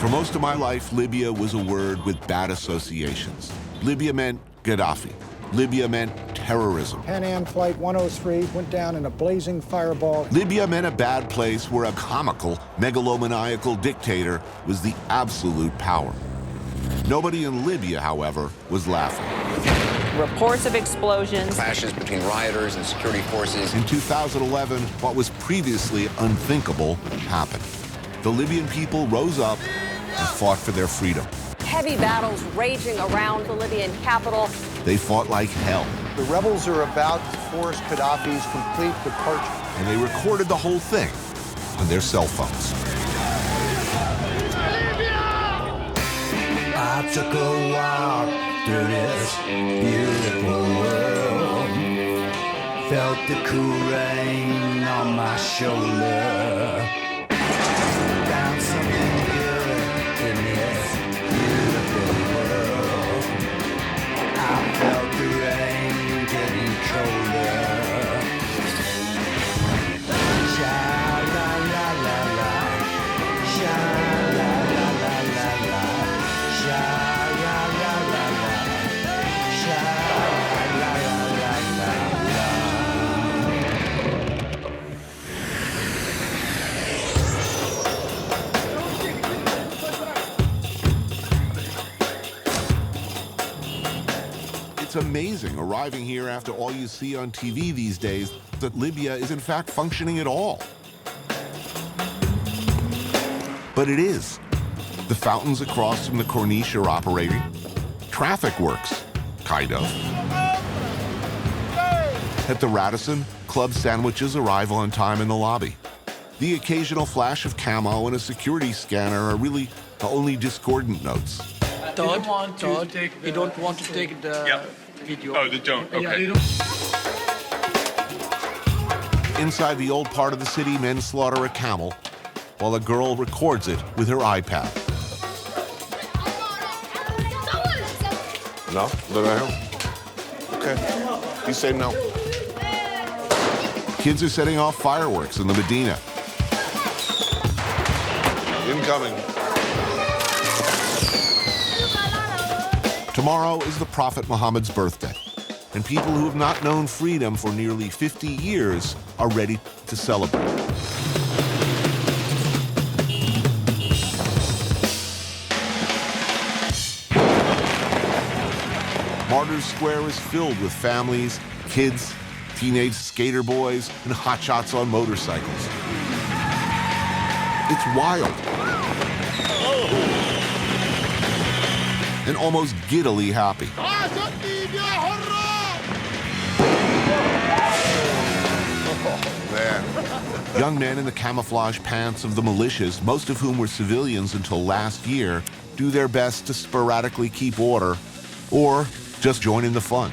For most of my life, Libya was a word with bad associations. Libya meant Gaddafi. Libya meant terrorism. Pan Am Flight 103 went down in a blazing fireball. Libya meant a bad place where a comical, megalomaniacal dictator was the absolute power. Nobody in Libya, however, was laughing. Reports of explosions. Clashes between rioters and security forces. In 2011, what was previously unthinkable happened. The Libyan people rose up and fought for their freedom. Heavy battles raging around the Libyan capital. They fought like hell. The rebels are about to force Gaddafi's complete departure. And they recorded the whole thing on their cell phones. I took a walk through this beautiful world. Felt the cool rain on my shoulder. Found something good in this beautiful world. I felt the rain getting colder. Sha-la-la-la-la, sha-la-la-la-la-la, sha-la-la-la-la, sha-la-la-la-la-la. It's amazing, arriving here after all you see on TV these days, that Libya is in fact functioning at all. But it is. The fountains across from the Corniche are operating. Traffic works, kind of. At the Radisson, club sandwiches arrive on time in the lobby. The occasional flash of camo and a security scanner are really the only discordant notes. Todd, you don't want to take the video. Oh, they don't? Okay. Yeah, they don't. Inside the old part of the city, men slaughter a camel, while a girl records it with her iPad. No? Did I help? Okay. You say no. Kids are setting off fireworks in the Medina. Incoming. Tomorrow is the Prophet Muhammad's birthday, and people who have not known freedom for nearly 50 years are ready to celebrate. Martyr Square is filled with families, kids, teenage skater boys, and hotshots on motorcycles. It's wild. And almost giddily happy. Man. Young men in the camouflage pants of the militias, most of whom were civilians until last year, do their best to sporadically keep order or just join in the fun.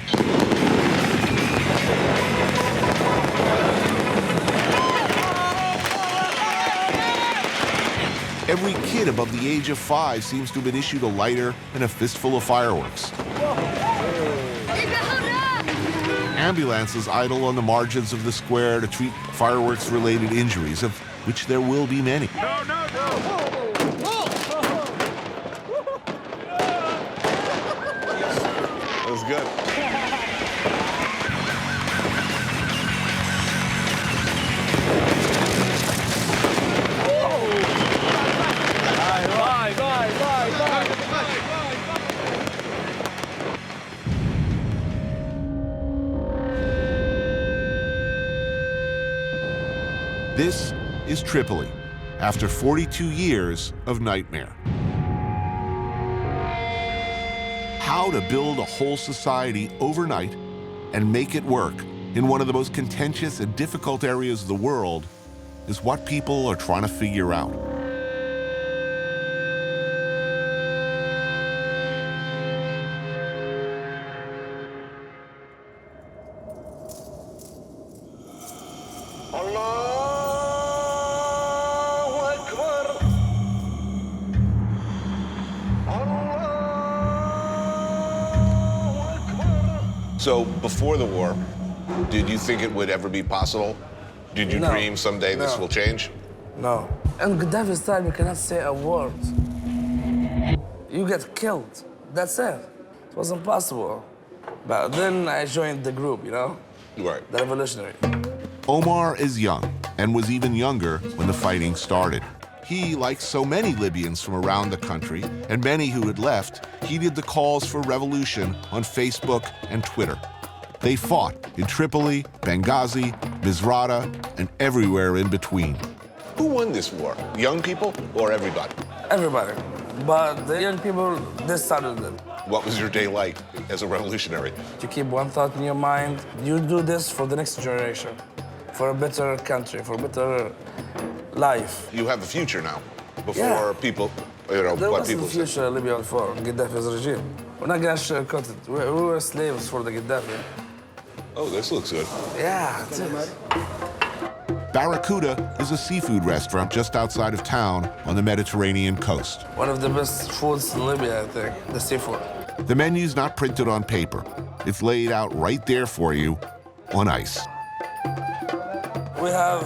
Every kid above the age of 5 seems to have been issued a lighter and a fistful of fireworks. Ambulances idle on the margins of the square to treat fireworks-related injuries, of which there will be many. No, no, no! That was good. This is Tripoli, after 42 years of nightmare. How to build a whole society overnight and make it work in one of the most contentious and difficult areas of the world is what people are trying to figure out. So, before the war, did you think it would ever be possible? Did you dream someday this will change? No. In Gaddafi's time, you cannot say a word. you get killed. That's it. It was impossible. But then I joined the group, you know? Right. The revolutionary. Omar is young and was even younger when the fighting started. He, like so many Libyans from around the country, and many who had left, heeded the calls for revolution on Facebook and Twitter. They fought in Tripoli, Benghazi, Misrata, and everywhere in between. Who won this war? Young people or everybody? Everybody. But the young people, they started it. What was your day like as a revolutionary? You keep one thought in your mind. You do this for the next generation, for a better country, for a better life. You have a future now. Before Yeah. people, you know, There what was people the say. future of Libya before Gaddafi's regime. We're not gonna sugarcoat it. We were slaves for the Gaddafi. Oh, this looks good. Yeah, it is. Barracuda is a seafood restaurant just outside of town on the Mediterranean coast. One of the best foods in Libya, I think, the seafood. The menu's not printed on paper. It's laid out right there for you on ice. We have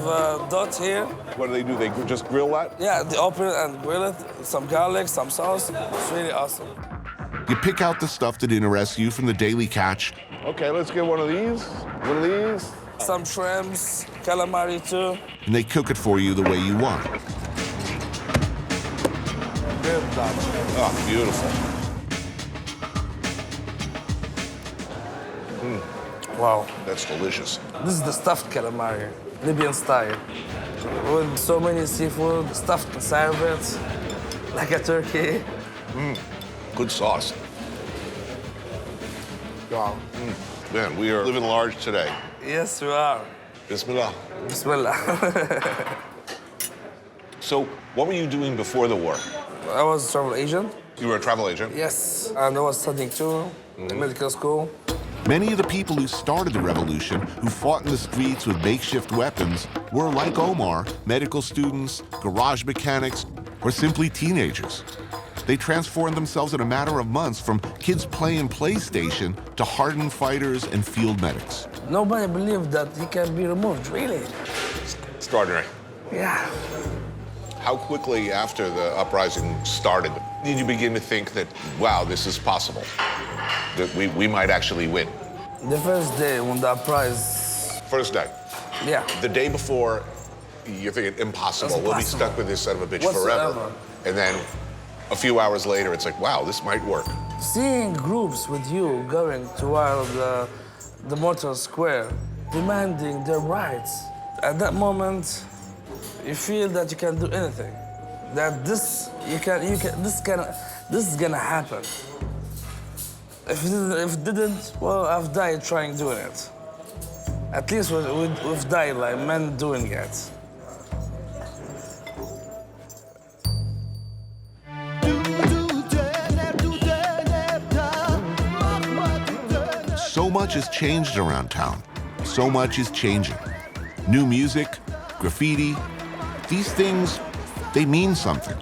dot here. What do? They just grill that? Yeah, they open it and grill it. Some garlic, some sauce. It's really awesome. You pick out the stuff that interests you from the daily catch, Okay, let's get one of these. One of these. Some shrimps, calamari too. and they cook it for you the way you want. Good done. Oh, beautiful. Wow. That's delicious. This is the stuffed calamari, Libyan style. With so many seafood, stuffed inside of it, like a turkey. Good sauce. Wow. Man, we are living large today. Yes, we are. Bismillah. Bismillah. So, what were you doing before the war? I was a travel agent. You were a travel agent? Yes, and I was studying too, in medical school. Many of the people who started the revolution, who fought in the streets with makeshift weapons, were, like Omar, medical students, garage mechanics, or simply teenagers. They transformed themselves in a matter of months from kids playing PlayStation to hardened fighters and field medics. Nobody believed that he can be removed, really. Extraordinary. Yeah. How quickly after the uprising started did you begin to think that, wow, this is possible? That we might actually win? The first day when the uprising, First day. yeah. The day before, you're thinking, impossible. We'll be stuck with this son of a bitch Whatsoever. forever. And then a few hours later, it's like, wow, this might work. Seeing groups with you going toward the Martyr Square, demanding their rights. At that moment, you feel that you can do anything. That this is gonna happen. If it didn't, well, I've died trying doing it. At least we've died like men doing it. So much has changed around town. So much is changing. New music, graffiti, these things, they mean something.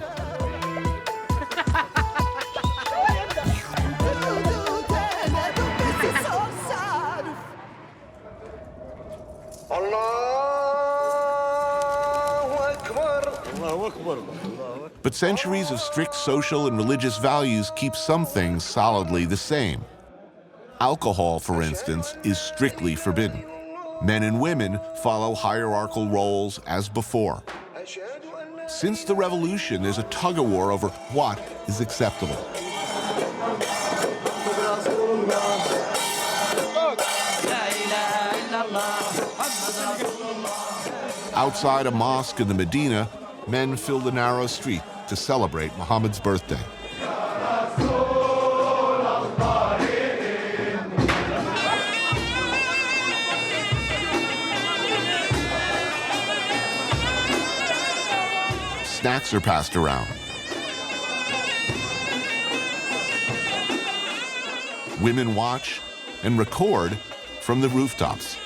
But centuries of strict social and religious values keep some things solidly the same. Alcohol, for instance, is strictly forbidden. Men and women follow hierarchical roles as before. Since the revolution, there's a tug-of-war over what is acceptable. Outside a mosque in the Medina, men fill the narrow street to celebrate Muhammad's birthday. Snacks are passed around. Women watch and record from the rooftops.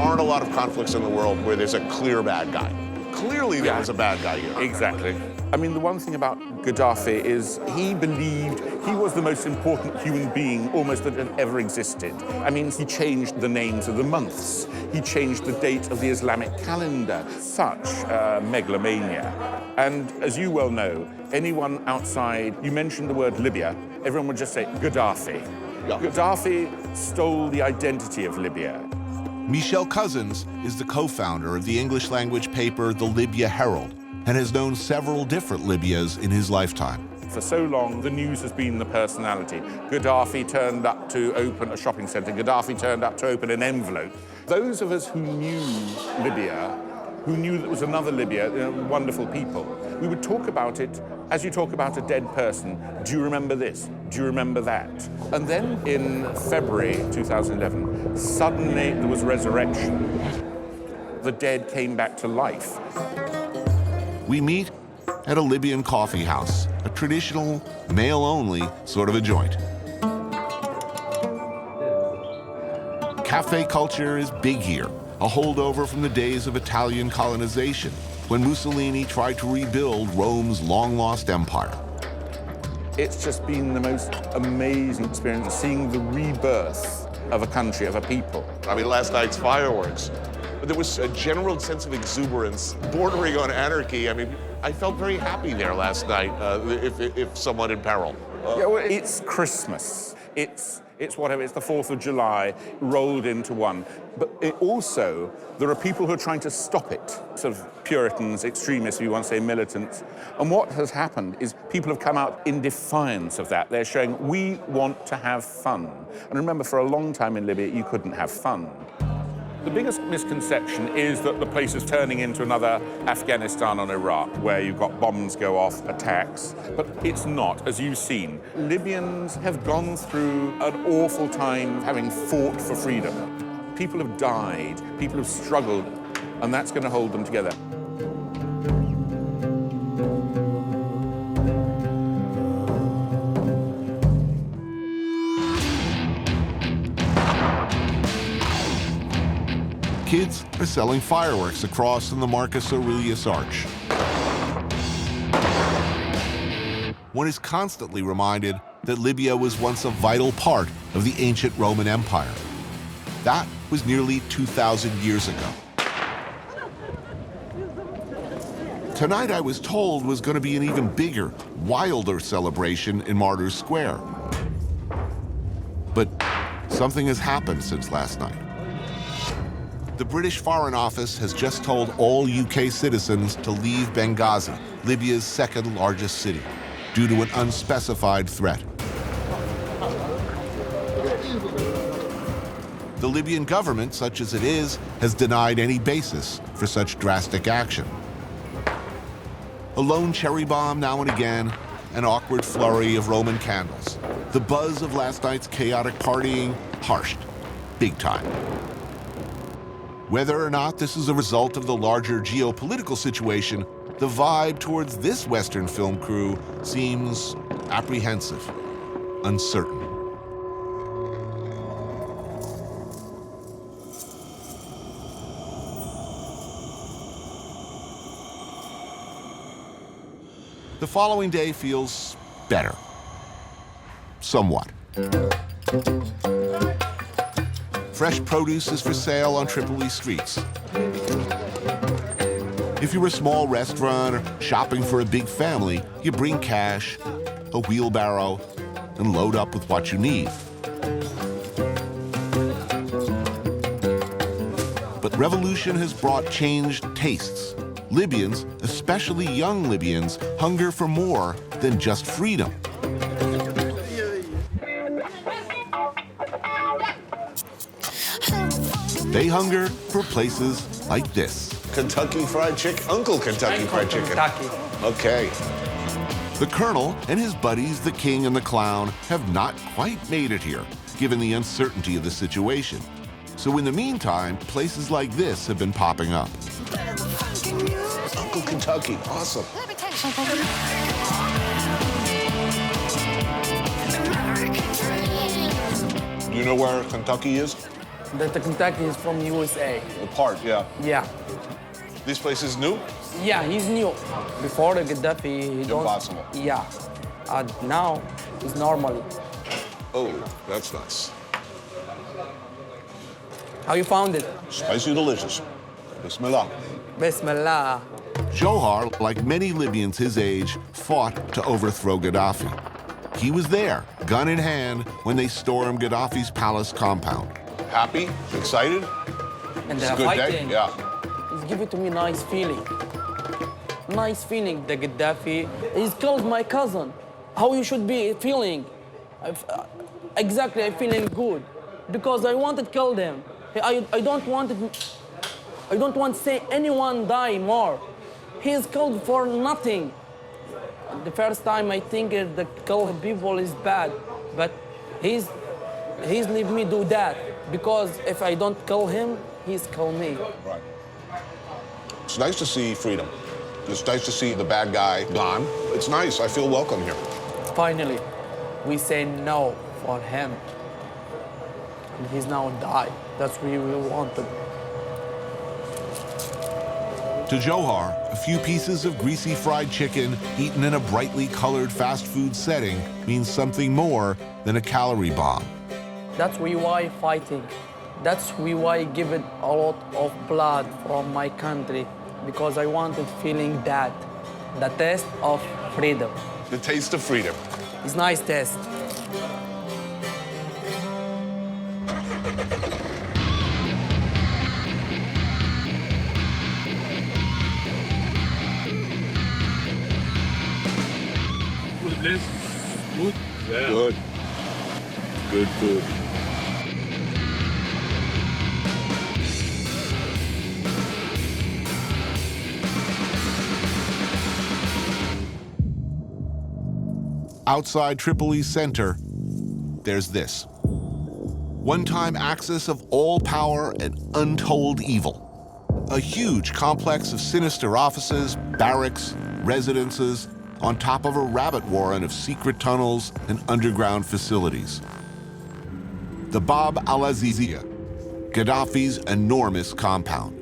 aren't a lot of conflicts in the world where there's a clear bad guy. Clearly there was a bad guy here. Exactly. I mean, the one thing about Gaddafi is he believed he was the most important human being almost that had ever existed. I mean, he changed the names of the months. He changed the date of the Islamic calendar. Such megalomania. And as you well know, anyone outside, you mentioned the word Libya, everyone would just say Gaddafi. Yeah. Gaddafi stole the identity of Libya. Michel Cousins is the co-founder of the English-language paper The Libya Herald and has known several different Libyas in his lifetime. For so long, the news has been the personality. Gaddafi turned up to open a shopping centre. Gaddafi turned up to open an envelope. Those of us who knew Libya, who knew there was another Libya, wonderful people, we would talk about it as you talk about a dead person. Do you remember this? Do you remember that? And then in February 2011, suddenly there was resurrection. The dead came back to life. We meet at a Libyan coffee house, a traditional, male-only sort of a joint. Cafe culture is big here, a holdover from the days of Italian colonization, when Mussolini tried to rebuild Rome's long-lost empire. It's just been the most amazing experience, seeing the rebirth of a country, of a people. I mean, last night's fireworks. There was a general sense of exuberance bordering on anarchy. I mean, I felt very happy there last night, if someone in peril. Yeah, well, it's Christmas. It's whatever, it's the 4th of July rolled into one. But also, there are people who are trying to stop it, sort of Puritans, extremists, if you want to say militants. And what has happened is people have come out in defiance of that. They're showing, we want to have fun. And remember, for a long time in Libya, you couldn't have fun. The biggest misconception is that the place is turning into another Afghanistan and Iraq, where you've got bombs go off, attacks. But it's not, as you've seen. Libyans have gone through an awful time having fought for freedom. People have died, people have struggled, and that's going to hold them together. Kids are selling fireworks across from the Marcus Aurelius Arch. One is constantly reminded that Libya was once a vital part of the ancient Roman Empire. That was nearly 2,000 years ago. Tonight, I was told, was going to be an even bigger, wilder celebration in Martyr Square. But something has happened since last night. The British Foreign Office has just told all UK citizens to leave Benghazi, Libya's second largest city, due to an unspecified threat. The Libyan government, such as it is, has denied any basis for such drastic action. A lone cherry bomb now and again, an awkward flurry of Roman candles. The buzz of last night's chaotic partying harshed, big time. Whether or not this is a result of the larger geopolitical situation, the vibe towards this Western film crew seems apprehensive, uncertain. The following day feels better. Somewhat. Fresh produce is for sale on Tripoli streets. If you're a small restaurant or shopping for a big family, you bring cash, a wheelbarrow, and load up with what you need. But revolution has brought changed tastes. Libyans, especially young Libyans, hunger for more than just freedom. They hunger for places like this. Kentucky Fried Chicken? Uncle Kentucky Fried Chicken. Kentucky. Okay. The Colonel and his buddies, the King and the Clown, have not quite made it here, given the uncertainty of the situation. So in the meantime, places like this have been popping up. Uncle Kentucky, awesome. Let me tell you something. Do you know where Kentucky is? The Kentucky is from USA. The part, yeah. Yeah. This place is new? Yeah, he's new. Before the Gaddafi, he don't... Impossible. Yeah. And now, it's normally. Oh, that's nice. How you found it? Spicy delicious. Bismillah. Bismillah. Johar, like many Libyans his age, fought to overthrow Gaddafi. He was there, gun in hand, when they stormed Gaddafi's palace compound. Happy? Excited? And It's a they're good fighting. day? Yeah. It's giving to me nice feeling. Nice feeling, the Gaddafi. He's killed my cousin. How you should be feeling? Exactly, I'm feeling good. Because I wanted to kill them. I don't want to say anyone die more. He's killed for nothing. The first time I think the kill people is bad, but he's leave me do that. Because if I don't kill him, he's kill me. Right. It's nice to see freedom. It's nice to see the bad guy gone. It's nice. I feel welcome here. Finally, we say no for him. And he's now died. That's what we wanted. To Johar, a few pieces of greasy fried chicken eaten in a brightly colored fast food setting means something more than a calorie bomb. That's why fighting. That's why I give it a lot of blood from my country, because I wanted feeling that, the taste of freedom. The taste of freedom. It's nice taste. Good. Yeah. Good. Good food. Outside Tripoli's center, there's this. One-time axis of all power and untold evil. A huge complex of sinister offices, barracks, residences, on top of a rabbit warren of secret tunnels and underground facilities. The Bab al-Azizia, Gaddafi's enormous compound.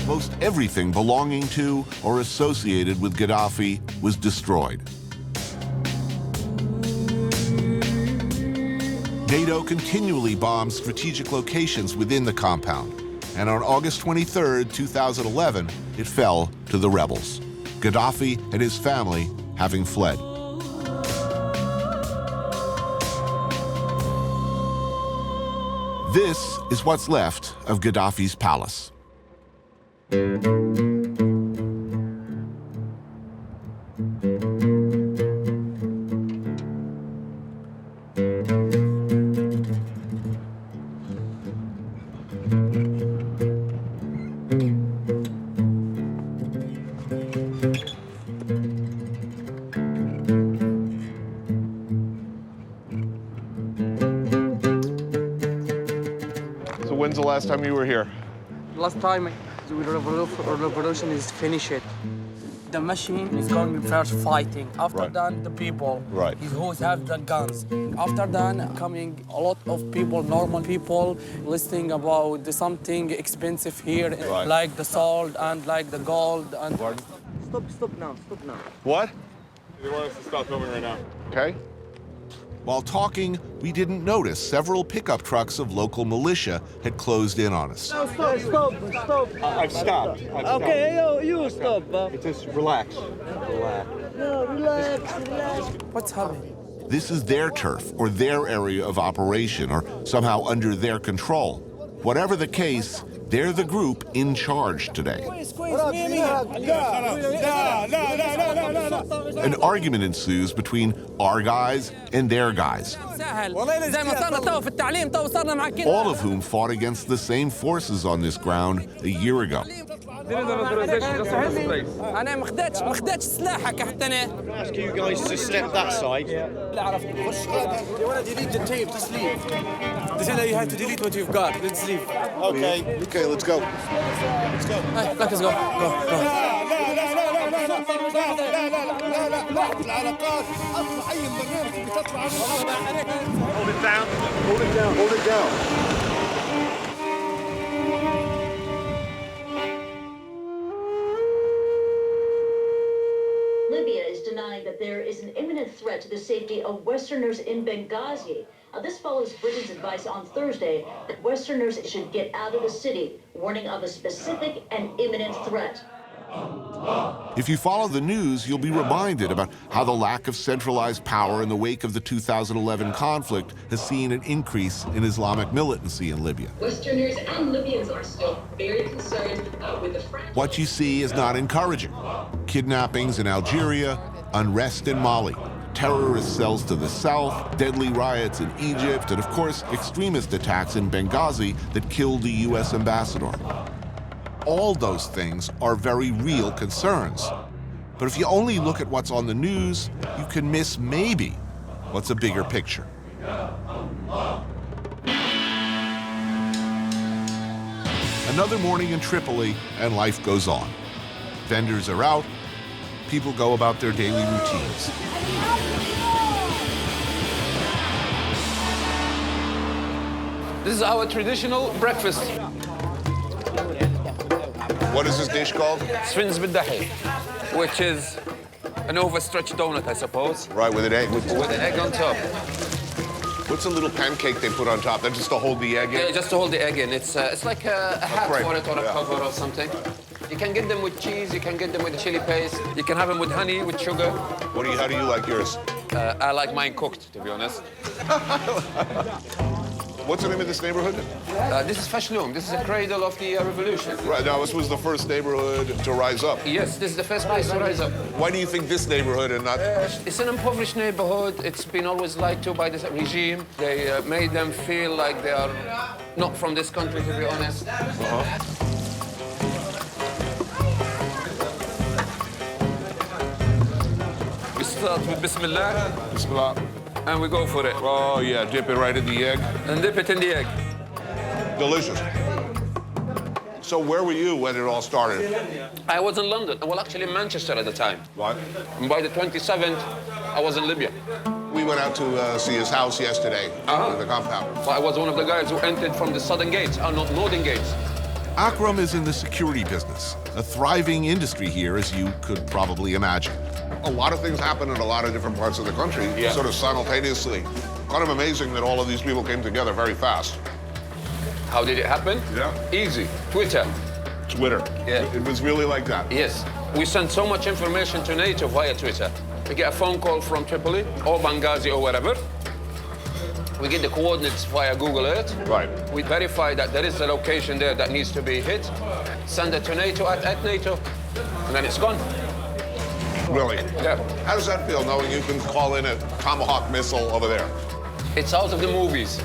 Most everything belonging to or associated with Gaddafi was destroyed. NATO continually bombed strategic locations within the compound, and on August 23, 2011, it fell to the rebels, Gaddafi and his family having fled. This is what's left of Gaddafi's palace. So when's the last time you were here? Last time the revolution is finished. The machine is going first fighting. After that, the people who have the guns. After that, coming a lot of people, normal people, listening about something expensive here, like the salt and like the gold. And Stop now. What? They want us to stop filming right now. Okay. While talking, we didn't notice several pickup trucks of local militia had closed in on us. No, stop. I've stopped. Okay, you stop. Just relax. No, relax. what's happening? This is their turf or their area of operation or somehow under their control. Whatever the case, they're the group in charge today. An argument ensues between our guys and their guys, all of whom fought against the same forces on this ground a year ago. I'm asking you guys to step that side. You want to delete the tape, just leave. They say that you have to delete what you've got. Let's leave. Okay, let's go. Let's go. Go. Hold it down. Hold it down. Hold it down. Libya is denying that there is an imminent threat to the safety of Westerners in Benghazi. This follows Britain's advice on Thursday that Westerners should get out of the city, warning of a specific and imminent threat. If you follow the news, you'll be reminded about how the lack of centralized power in the wake of the 2011 conflict has seen an increase in Islamic militancy in Libya. Westerners and Libyans are still very concerned with the fragile... What you see is not encouraging. Kidnappings in Algeria, unrest in Mali, terrorist cells to the south, deadly riots in Egypt, and of course, extremist attacks in Benghazi that killed the U.S. ambassador. All those things are very real concerns. But if you only look at what's on the news, you can miss maybe what's a bigger picture. Another morning in Tripoli, and life goes on. Vendors are out, people go about their daily routines. This is our traditional breakfast. What is this dish called? Sfins بالدحي, which is an overstretched donut, I suppose. Right, with an egg. With an egg on top. What's the little pancake they put on top? That's just to hold the egg in? Yeah, just to hold the egg in. It's like a hat crepe. for it or a cover or something. You can get them with cheese, you can get them with chili paste, you can have them with honey, with sugar. How do you like yours? I like mine cooked, to be honest. What's the name of this neighborhood? This is Fashnoum. This is the cradle of the revolution. Right, now this was the first neighborhood to rise up. Yes, this is the first place to rise up. Why do you think this neighborhood and not... It's an impoverished neighborhood. It's been always lied to by this regime. They made them feel like they are not from this country, to be honest. We start with Bismillah. Bismillah. And we go for it. Oh, yeah, dip it right in the egg. And dip it in the egg. Delicious. So where were you when it all started? I was in London. Well, actually in Manchester at the time. What? And by the 27th, I was in Libya. We went out to see his house yesterday, the compound. Well, I was one of the guys who entered from the southern gates, not northern gates. Akram is in the security business, a thriving industry here, as you could probably imagine. A lot of things happen in a lot of different parts of the country, sort of simultaneously. Kind of amazing that all of these people came together very fast. How did it happen? Yeah. Easy. Twitter. Yeah. It was really like that. Yes. We sent so much information to NATO via Twitter. We get a phone call from Tripoli or Benghazi or wherever. We get the coordinates via Google Earth. Right. We verify that there is a location there that needs to be hit. Send it to NATO at NATO, and then it's gone. Really? Yeah. How does that feel, knowing you can call in a Tomahawk missile over there? It's out of the movies.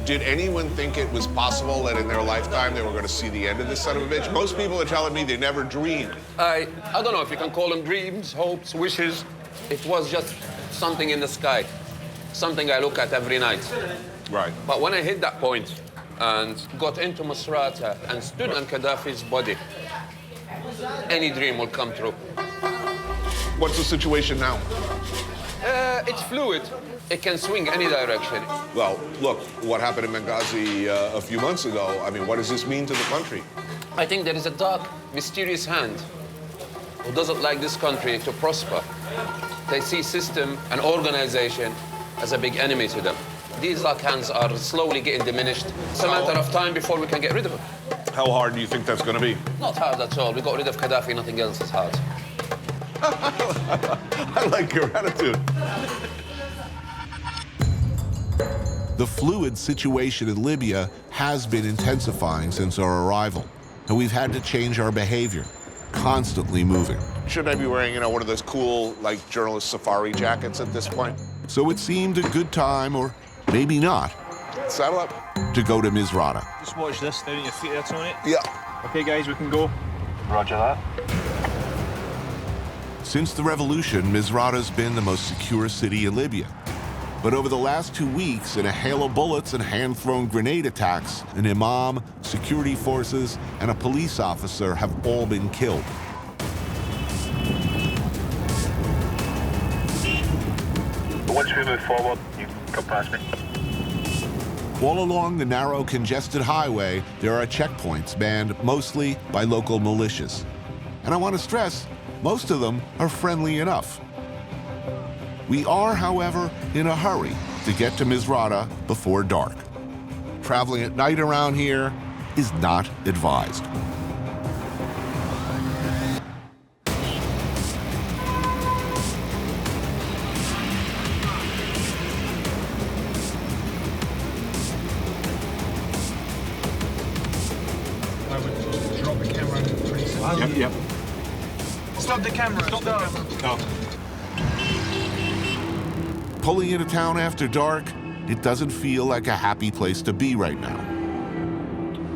Did anyone think it was possible that in their lifetime they were going to see the end of this son of a bitch? Most people are telling me they never dreamed. I don't know if you can call them dreams, hopes, wishes. It was just something in the sky. Something I look at every night. Right. But when I hit that point and got into Misrata and stood on Gaddafi's body, any dream will come true. What's the situation now? It's fluid. It can swing any direction. Well, look, what happened in Benghazi a few months ago, I mean, what does this mean to the country? I think there is a dark, mysterious hand who doesn't like this country to prosper. They see system and organization as a big enemy to them. These dark hands are slowly getting diminished. It's a matter of time before we can get rid of them. How hard do you think that's going to be? Not hard at all. We got rid of Gaddafi, nothing else is hard. I like your attitude. The fluid situation in Libya has been intensifying since our arrival, and we've had to change our behavior, constantly moving. Shouldn't I be wearing, one of those cool, journalist safari jackets at this point? So it seemed a good time, or maybe not, saddle up, to go to Misrata. Just watch this down at your feet there, Tony. Yeah. Okay, guys, we can go. Roger that. Since the revolution, Misrata's been the most secure city in Libya. But over the last 2 weeks, in a hail of bullets and hand-thrown grenade attacks, an imam, security forces, and a police officer have all been killed. forward. You go past me. All along the narrow, congested highway, there are checkpoints manned mostly by local militias. And I want to stress, most of them are friendly enough. We are, however, in a hurry to get to Misrata before dark. Traveling at night around here is not advised. Drop the camera pretty soon. Yep. Stop the camera. Stop the camera. Pulling into town after dark, it doesn't feel like a happy place to be right now.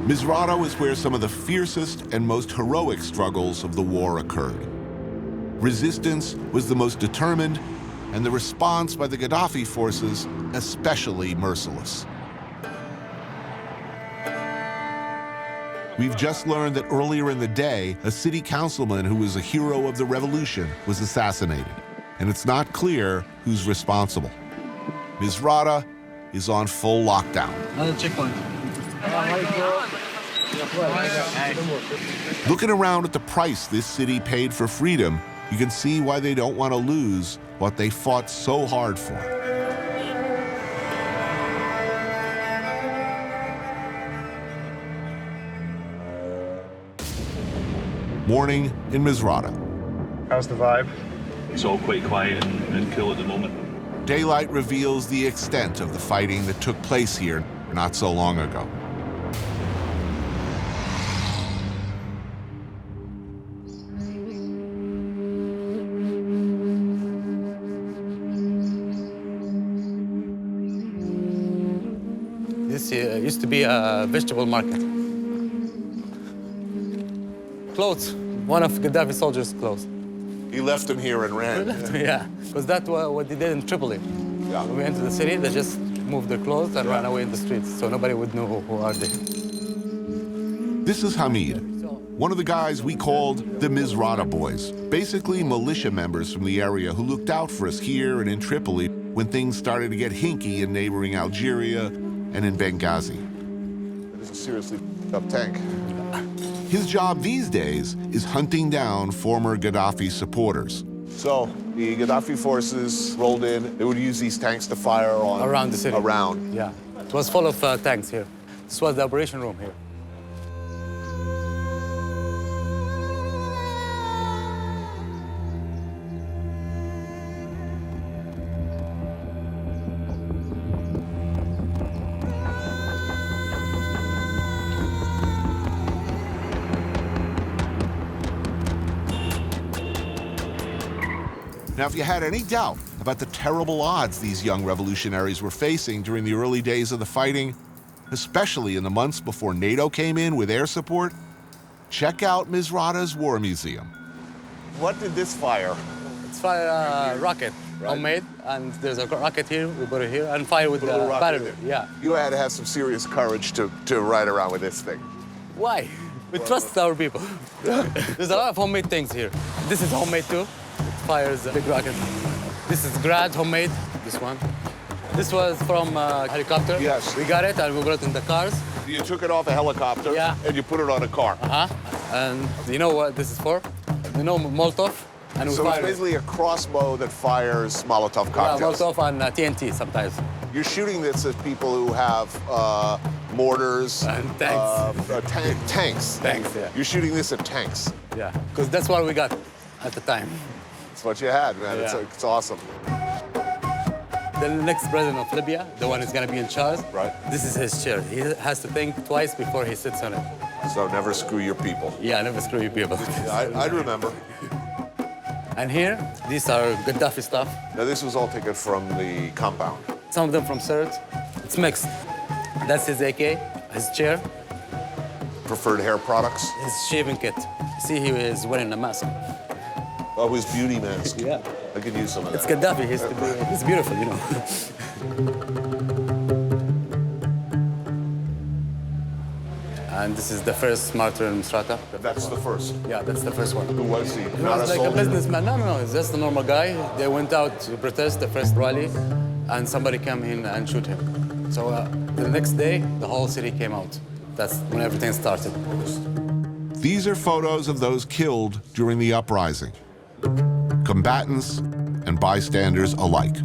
Misrata is where some of the fiercest and most heroic struggles of the war occurred. Resistance was the most determined, and the response by the Gaddafi forces especially merciless. We've just learned that earlier in the day, a city councilman who was a hero of the revolution was assassinated, and it's not clear who's responsible. Misrata is on full lockdown. Another checkpoint. Looking around at the price this city paid for freedom, you can see why they don't want to lose what they fought so hard for. Morning in Misrata. How's the vibe? It's all quite quiet and cool at the moment. Daylight reveals the extent of the fighting that took place here not so long ago. This used to be a vegetable market. Clothes. One of Gaddafi's soldiers' clothes. He left them here and ran. Yeah, because that's what they did in Tripoli. Yeah. When we entered the city, they just moved their clothes and ran away in the streets, so nobody would know who are they. This is Hamid, one of the guys we called the Misrata boys. Basically militia members from the area who looked out for us here and in Tripoli when things started to get hinky in neighboring Algeria and in Benghazi. That is a seriously up tank. His job these days is hunting down former Gaddafi supporters. So the Gaddafi forces rolled in. They would use these tanks to fire on Around the city. Around. Yeah, it was full of tanks here. This was the operation room here. Now, if you had any doubt about the terrible odds these young revolutionaries were facing during the early days of the fighting, especially in the months before NATO came in with air support, check out Misrata's War Museum. What did this fire? It's fire rocket, homemade, and there's a rocket here, we put it here, and fire with the battery. Yeah. You had to have some serious courage to ride around with this thing. Why? We trust our people. There's a lot of homemade things here. This is homemade too. It fires a big rocket. This is Grad, homemade, this one. This was from a helicopter. Yes. We got it and we brought it in the cars. You took it off a helicopter and you put it on a car. And you know what this is for? You know Molotov? And we so it's basically a crossbow that fires Molotov cocktails. Yeah, Molotov and TNT sometimes. You're shooting this at people who have mortars. And tanks. Tanks. Tanks, yeah. You're shooting this at tanks. Yeah, because that's what we got at the time. That's what you had, man. Yeah. It's awesome. The next president of Libya, the one who's going to be in charge, this is his chair. He has to think twice before he sits on it. So never screw your people. Yeah, never screw your people. I'd remember. And here, these are Gaddafi stuff. Now, this was all taken from the compound. Some of them from Sirte. It's mixed. That's his AK, his chair. Preferred hair products? His shaving kit. See, he is wearing a mask. Oh, his beauty mask. Yeah. I could use some of that. It's Gaddafi. He's beautiful, you know. And this is the first martyr in Misrata. That's the first? Yeah, that's the first one. Who was he? He Not was a like soldier? a businessman. No, he's just a normal guy. They went out to protest the first rally, and somebody came in and shoot him. So the next day, the whole city came out. That's when everything started. These are photos of those killed during the uprising, combatants and bystanders alike.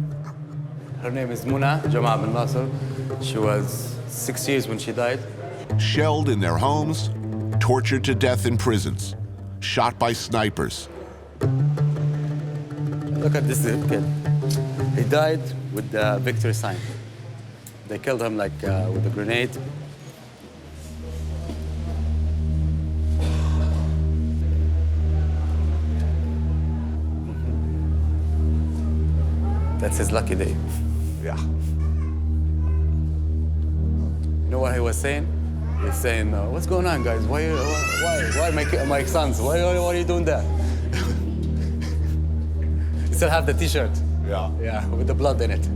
Her name is Muna Jamaa bin Nasser. She was 6 years when she died. Shelled in their homes, tortured to death in prisons, shot by snipers. Look at this kid. He died with the victory sign. They killed him like with a grenade. That's his lucky day. Yeah. You know what he was saying? He's saying, "What's going on, guys? Why my sons? Why are you doing that?" He still have the T-shirt. Yeah. Yeah, with the blood in it.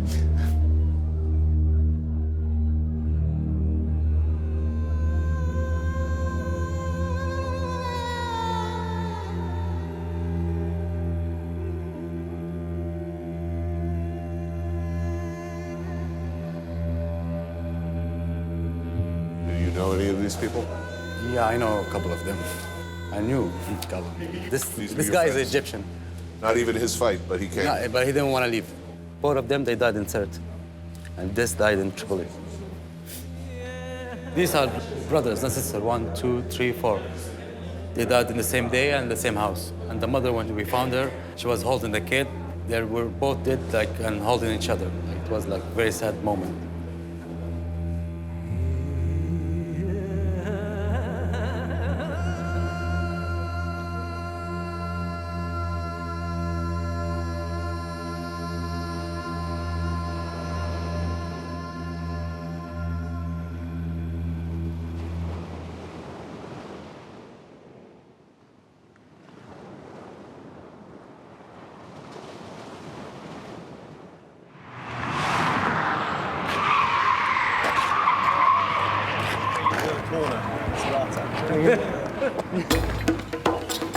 Know any of these people? Yeah, I know a couple of them. I knew a couple. This guy is Egyptian. Not even his fight, but he came. No, but he didn't want to leave. Both of them, they died in Sirte. And this died in Tripoli. These are brothers and sisters, 1, 2, 3, 4. They died in the same day and the same house. And the mother, when we found her, she was holding the kid. They were both dead, like, and holding each other. It was like a very sad moment.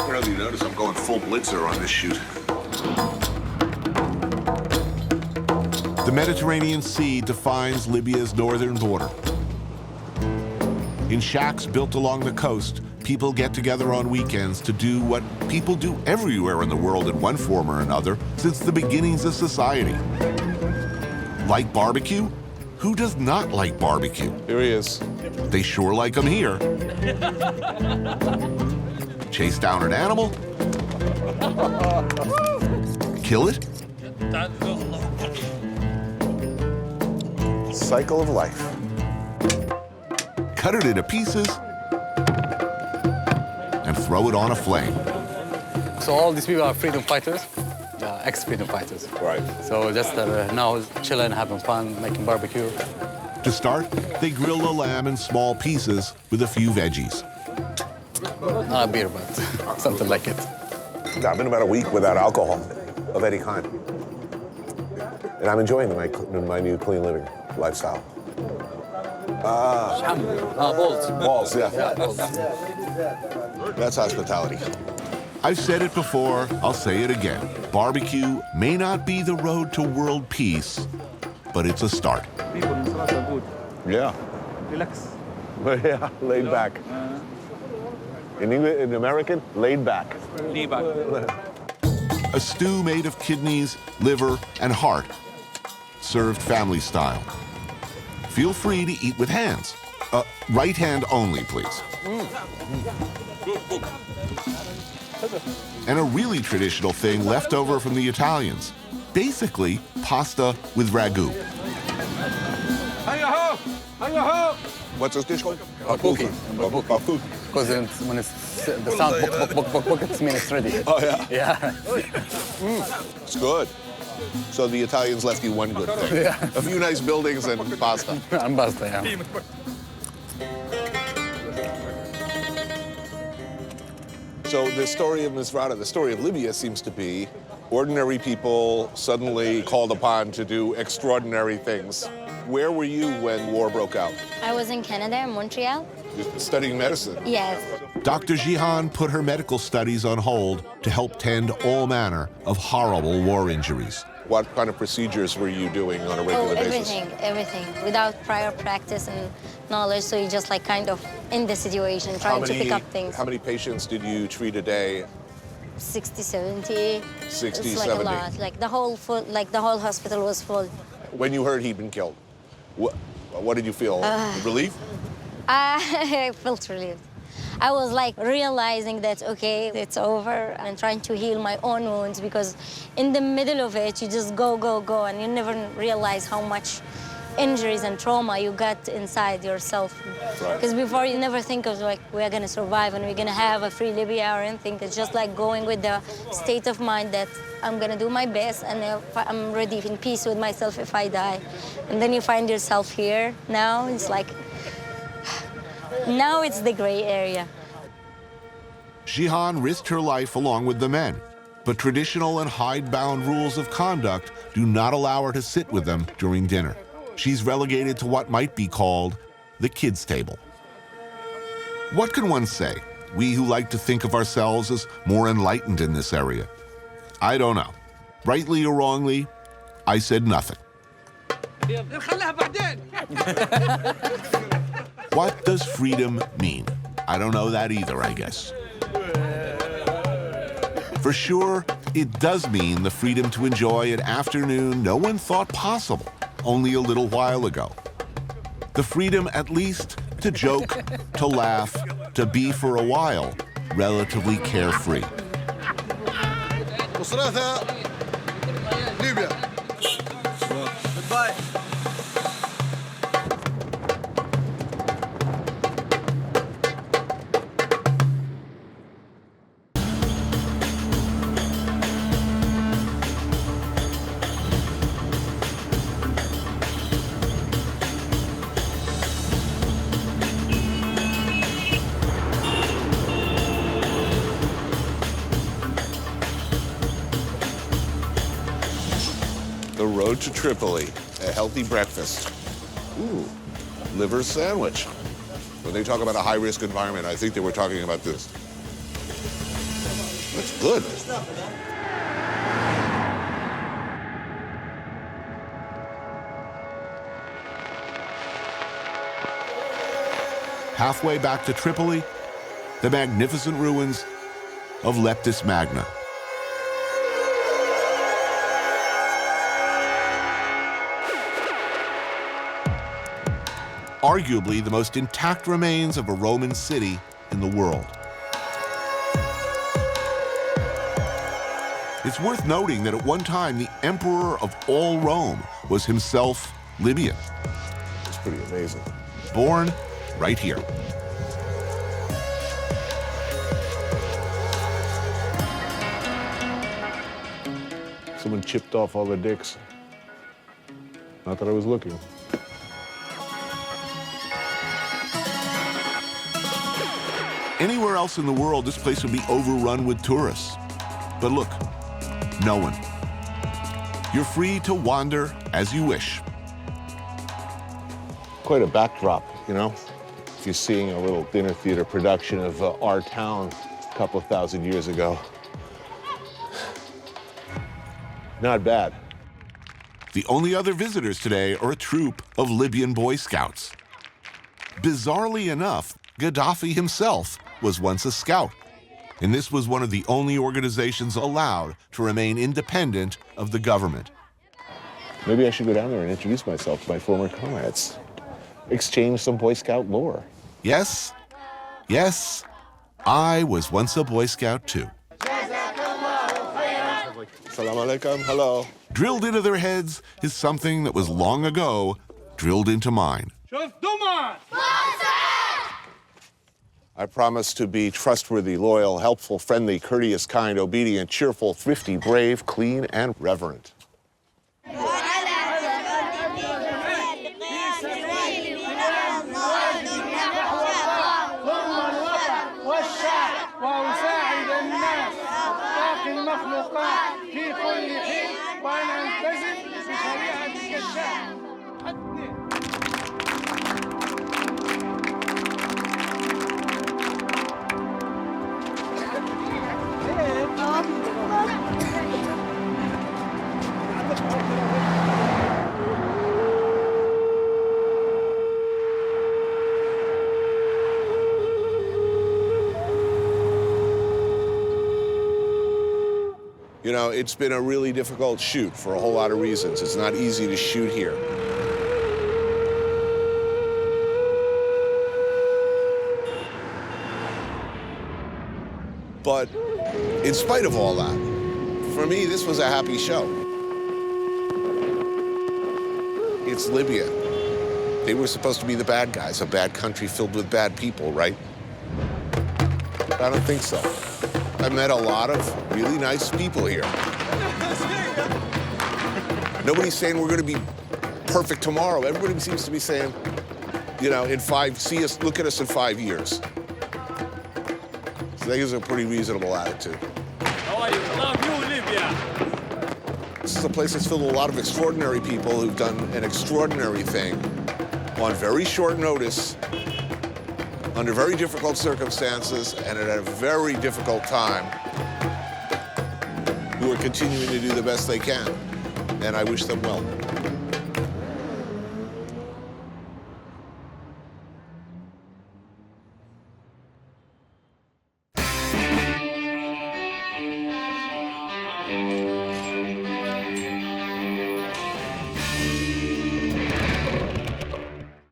Really notice I'm going full blitzer on this shoot. The Mediterranean Sea defines Libya's northern border. In shacks built along the coast, people get together on weekends to do what people do everywhere in the world in one form or another since the beginnings of society. Like barbecue? Who does not like barbecue? Here he is. They sure like them here. Chase down an animal? Kill it? Cycle of life. Cut it into pieces and throw it on a flame. So all these people are freedom fighters, ex-freedom fighters. Right. So just now chilling, having fun, making barbecue. To start, they grill the lamb in small pieces with a few veggies. Not a beer, but something like it. Yeah, I've been about a week without alcohol of any kind. And I'm enjoying my new clean living lifestyle. Balls. Balls, yeah. Yeah, balls. That's hospitality. I've said it before, I'll say it again. Barbecue may not be the road to world peace, but it's a start. People in Misrata are good. Yeah. Relax. Yeah, laid back. In English, in American, laid back. Laid back. A stew made of kidneys, liver, and heart, served family style. Feel free to eat with hands. Right hand only, please. And a really traditional thing left over from the Italians. Basically, pasta with ragu. Hi-yo-ho! Hi-yo-ho! What's this dish called? Bakuki. Because when it's the sound, it means it's ready. Oh, yeah? Yeah. It's good. So the Italians left you one good thing. Yeah. A few nice buildings and pasta. And pasta, yeah. So the story of Misrata, the story of Libya seems to be ordinary people suddenly called upon to do extraordinary things. Where were you when war broke out? I was in Canada, in Montreal. You're studying medicine? Yes. Dr. Jihan put her medical studies on hold to help tend all manner of horrible war injuries. What kind of procedures were you doing on a regular basis? Everything, without prior practice and knowledge. So you just like kind of in the situation, trying to pick up things. How many patients did you treat a day? 60, 70. 60, it's like 70. a lot. Like the whole hospital was full. When you heard he'd been killed, what did you feel? Relief? I felt relieved. I was like realizing that, okay, it's over, and trying to heal my own wounds, because in the middle of it, you just go, and you never realize how much injuries and trauma you got inside yourself. Because before, you never think of like, we're gonna survive and we're gonna have a free Libya or anything. It's just like going with the state of mind that I'm gonna do my best, and I'm ready in peace with myself if I die. And then you find yourself here. Now it's like, now it's the gray area. Jihan risked her life along with the men, but traditional and hidebound rules of conduct do not allow her to sit with them during dinner. She's relegated to what might be called the kids' table. What can one say, we who like to think of ourselves as more enlightened in this area? I don't know. Rightly or wrongly, I said nothing. What does freedom mean? I don't know that either, I guess. For sure, it does mean the freedom to enjoy an afternoon no one thought possible only a little while ago. The freedom, at least, to joke, to laugh, to be for a while relatively carefree. Misrata, Libya. Goodbye. The road to Tripoli, a healthy breakfast. Ooh, liver sandwich. When they talk about a high-risk environment, I think they were talking about this. That's good. Halfway back to Tripoli, the magnificent ruins of Leptis Magna. Arguably the most intact remains of a Roman city in the world. It's worth noting that at one time, the emperor of all Rome was himself Libyan. It's pretty amazing. Born right here. Someone chipped off all the dicks. Not that I was looking. Anywhere else in the world, this place would be overrun with tourists. But look, no one. You're free to wander as you wish. Quite a backdrop, you know? If you're seeing a little dinner theater production of Our Town a couple of thousand years ago. Not bad. The only other visitors today are a troop of Libyan Boy Scouts. Bizarrely enough, Gaddafi himself was once a scout, and this was one of the only organizations allowed to remain independent of the government. Maybe I should go down there and introduce myself to my former comrades. Exchange some Boy Scout lore. Yes, yes, I was once a Boy Scout too. Salam alaikum, hello. Drilled into their heads is something that was long ago drilled into mine. I promise to be trustworthy, loyal, helpful, friendly, courteous, kind, obedient, cheerful, thrifty, brave, clean, and reverent. You know, it's been a really difficult shoot for a whole lot of reasons. It's not easy to shoot here. But in spite of all that, for me, this was a happy show. It's Libya. They were supposed to be the bad guys, a bad country filled with bad people, right? I don't think so. I met a lot of really nice people here. Nobody's saying we're going to be perfect tomorrow. Everybody seems to be saying, you know, look at us in 5 years. So that is a pretty reasonable attitude. How are you? Love you, Libya. This is a place that's filled with a lot of extraordinary people who've done an extraordinary thing on very short notice, under very difficult circumstances, and at a very difficult time, who are continuing to do the best they can. And I wish them well.